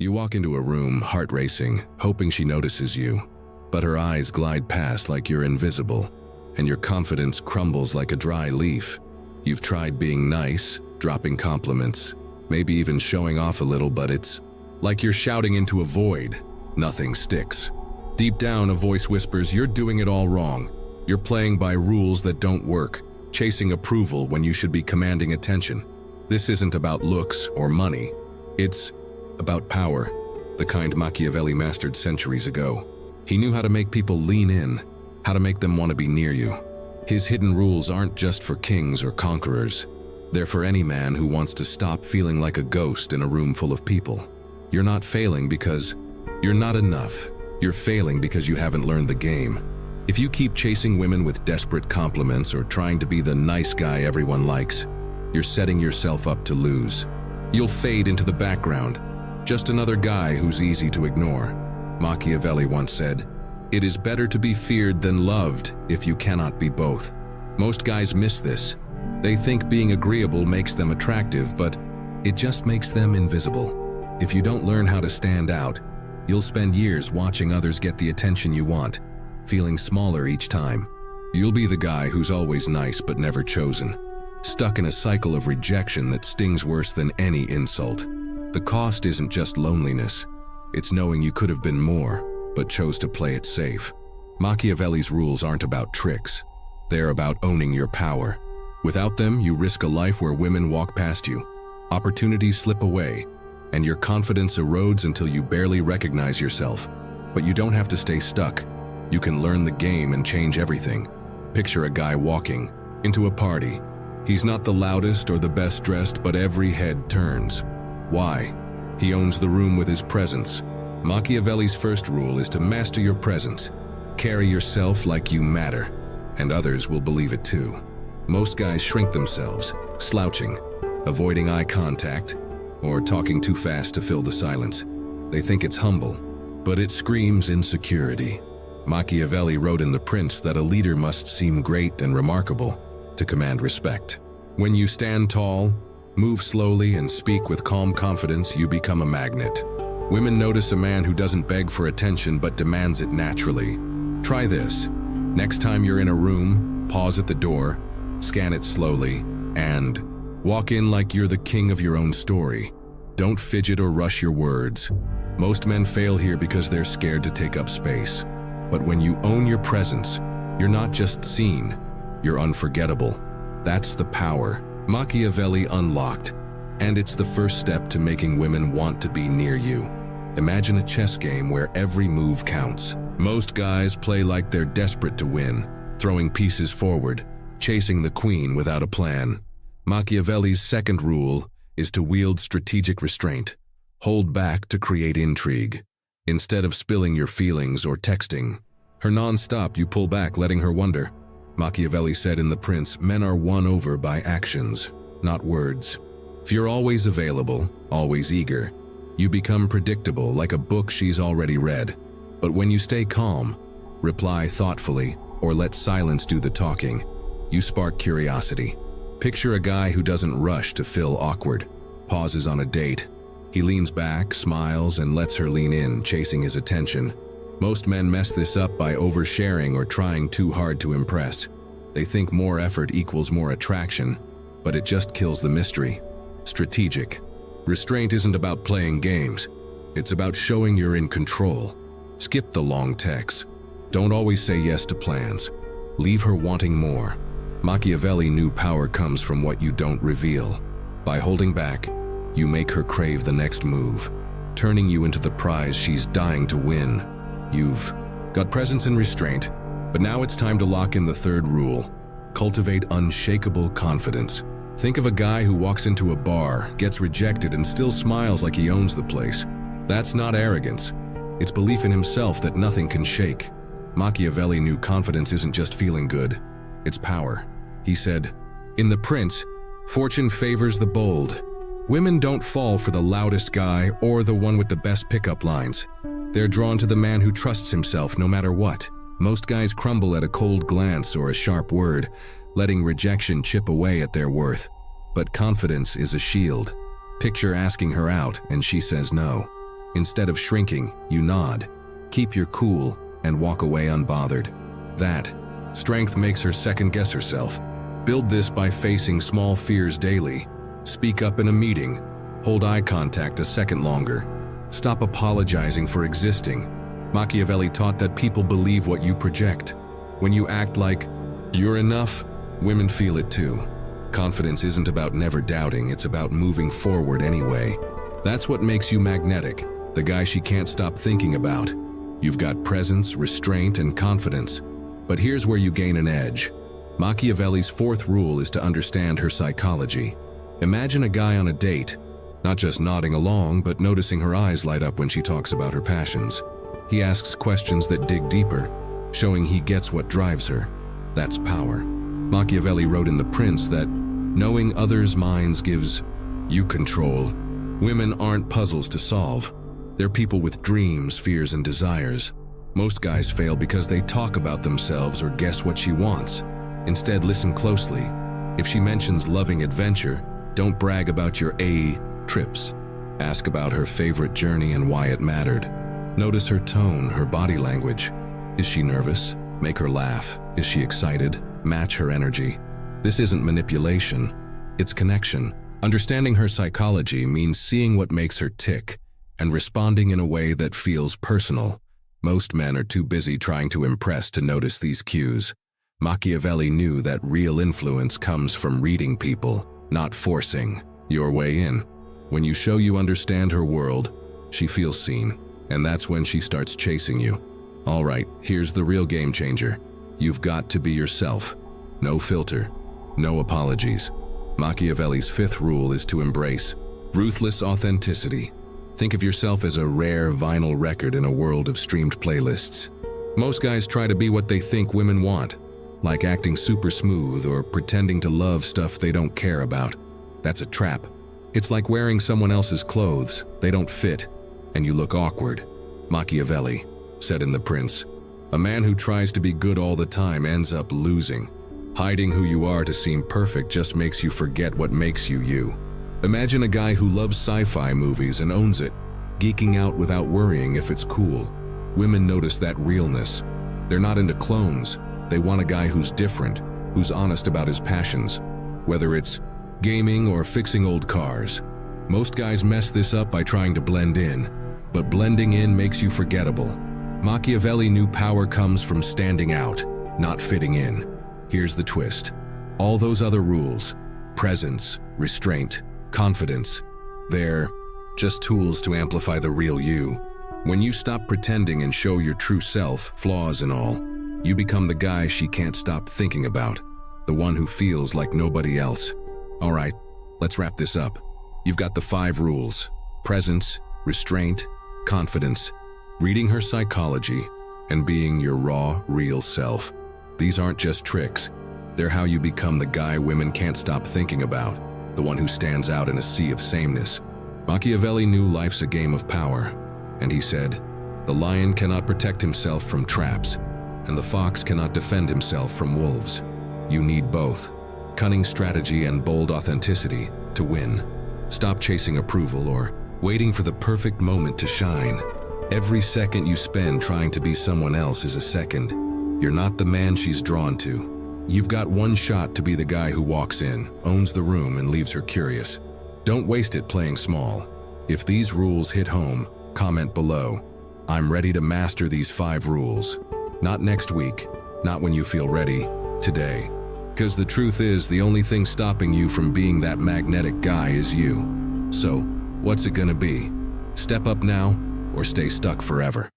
You walk into a room, heart racing, hoping she notices you, but her eyes glide past like you're invisible, and your confidence crumbles like a dry leaf. You've tried being nice, dropping compliments, maybe even showing off a little, but it's like you're shouting into a void. Nothing sticks. Deep down, a voice whispers, you're doing it all wrong. You're playing by rules that don't work, chasing approval when you should be commanding attention. This isn't about looks or money. It's about power, the kind Machiavelli mastered centuries ago. He knew how to make people lean in, how to make them want to be near you. His hidden rules aren't just for kings or conquerors. They're for any man who wants to stop feeling like a ghost in a room full of people. You're not failing because you're not enough. You're failing because you haven't learned the game. If you keep chasing women with desperate compliments or trying to be the nice guy everyone likes, you're setting yourself up to lose. You'll fade into the background, just another guy who's easy to ignore. Machiavelli once said, "It is better to be feared than loved if you cannot be both." Most guys miss this. They think being agreeable makes them attractive, but it just makes them invisible. If you don't learn how to stand out, you'll spend years watching others get the attention you want, feeling smaller each time. You'll be the guy who's always nice but never chosen, stuck in a cycle of rejection that stings worse than any insult. The cost isn't just loneliness. It's knowing you could have been more, but chose to play it safe. Machiavelli's rules aren't about tricks. They're about owning your power. Without them, you risk a life where women walk past you, opportunities slip away, and your confidence erodes until you barely recognize yourself. But you don't have to stay stuck. You can learn the game and change everything. Picture a guy walking into a party. He's not the loudest or the best dressed, but every head turns. Why? He owns the room with his presence. Machiavelli's first rule is to master your presence. Carry yourself like you matter, and others will believe it too. Most guys shrink themselves, slouching, avoiding eye contact, or talking too fast to fill the silence. They think it's humble, but it screams insecurity. Machiavelli wrote in The Prince that a leader must seem great and remarkable to command respect. When you stand tall, move slowly, and speak with calm confidence, you become a magnet. Women notice a man who doesn't beg for attention but demands it naturally. Try this. Next time you're in a room, pause at the door, scan it slowly, and walk in like you're the king of your own story. Don't fidget or rush your words. Most men fail here because they're scared to take up space. But when you own your presence, you're not just seen, you're unforgettable. That's the power Machiavelli unlocked, and it's the first step to making women want to be near you. Imagine a chess game where every move counts. Most guys play like they're desperate to win, throwing pieces forward, chasing the queen without a plan. Machiavelli's second rule is to wield strategic restraint. Hold back to create intrigue. Instead of spilling your feelings or texting her non-stop, you pull back, letting her wonder. Machiavelli said in The Prince, men are won over by actions, not words. If you're always available, always eager, you become predictable, like a book she's already read. But when you stay calm, reply thoughtfully, or let silence do the talking, you spark curiosity. Picture a guy who doesn't rush to fill awkward, pauses on a date. He leans back, smiles, and lets her lean in, chasing his attention. Most men mess this up by oversharing or trying too hard to impress. They think more effort equals more attraction, but it just kills the mystery. Strategic. Restraint isn't about playing games. It's about showing you're in control. Skip the long texts. Don't always say yes to plans. Leave her wanting more. Machiavelli knew power comes from what you don't reveal. By holding back, you make her crave the next move, turning you into the prize she's dying to win. You've got presence and restraint, but now it's time to lock in the third rule. Cultivate unshakable confidence. Think of a guy who walks into a bar, gets rejected, and still smiles like he owns the place. That's not arrogance. It's belief in himself that nothing can shake. Machiavelli knew confidence isn't just feeling good, it's power. He said, in The Prince, fortune favors the bold. Women don't fall for the loudest guy or the one with the best pickup lines. They're drawn to the man who trusts himself no matter what. Most guys crumble at a cold glance or a sharp word, letting rejection chip away at their worth. But confidence is a shield. Picture asking her out and she says no. Instead of shrinking, you nod, keep your cool, and walk away unbothered. That strength makes her second-guess herself. Build this by facing small fears daily. Speak up in a meeting. Hold eye contact a second longer. Stop apologizing for existing. Machiavelli taught that people believe what you project. When you act like you're enough, women feel it too. Confidence isn't about never doubting, it's about moving forward anyway. That's what makes you magnetic, the guy she can't stop thinking about. You've got presence, restraint, and confidence. But here's where you gain an edge. Machiavelli's fourth rule is to understand her psychology. Imagine a guy on a date, not just nodding along, but noticing her eyes light up when she talks about her passions. He asks questions that dig deeper, showing he gets what drives her. That's power. Machiavelli wrote in The Prince that knowing others' minds gives you control. Women aren't puzzles to solve. They're people with dreams, fears, and desires. Most guys fail because they talk about themselves or guess what she wants. Instead, listen closely. If she mentions loving adventure, don't brag about your trips. Ask about her favorite journey and why it mattered. Notice her tone, her body language. Is she nervous? Make her laugh. Is she excited? Match her energy. This isn't manipulation, it's connection. Understanding her psychology means seeing what makes her tick and responding in a way that feels personal. Most men are too busy trying to impress to notice these cues. Machiavelli knew that real influence comes from reading people, not forcing your way in. When you show you understand her world, she feels seen, and that's when she starts chasing you. All right, here's the real game changer. You've got to be yourself. No filter, no apologies. Machiavelli's fifth rule is to embrace ruthless authenticity. Think of yourself as a rare vinyl record in a world of streamed playlists. Most guys try to be what they think women want, like acting super smooth or pretending to love stuff they don't care about. That's a trap. It's like wearing someone else's clothes. They don't fit, and you look awkward. Machiavelli said in The Prince, "A man who tries to be good all the time ends up losing. Hiding who you are to seem perfect just makes you forget what makes you you." Imagine a guy who loves sci-fi movies and owns it, geeking out without worrying if it's cool. Women notice that realness. They're not into clones. They want a guy who's different, who's honest about his passions, whether it's gaming or fixing old cars. Most guys mess this up by trying to blend in, but blending in makes you forgettable. Machiavelli knew power comes from standing out, not fitting in. Here's the twist. All those other rules, presence, restraint, confidence, they're just tools to amplify the real you. When you stop pretending and show your true self, flaws and all, you become the guy she can't stop thinking about, the one who feels like nobody else. All right, let's wrap this up. You've got the 5 rules: presence, restraint, confidence, reading her psychology, and being your raw, real self. These aren't just tricks. They're how you become the guy women can't stop thinking about, the one who stands out in a sea of sameness. Machiavelli knew life's a game of power, and he said, "The lion cannot protect himself from traps, and the fox cannot defend himself from wolves. You need both, cunning strategy and bold authenticity, to win. Stop chasing approval or waiting for the perfect moment to shine. Every second you spend trying to be someone else is a second. You're not the man she's drawn to. You've got one shot to be the guy who walks in, owns the room, and leaves her curious. Don't waste it playing small. If these rules hit home, comment below. I'm ready to master these 5 rules. Not next week, not when you feel ready, today. Because the truth is, the only thing stopping you from being that magnetic guy is you. So, what's it gonna be? Step up now, or stay stuck forever?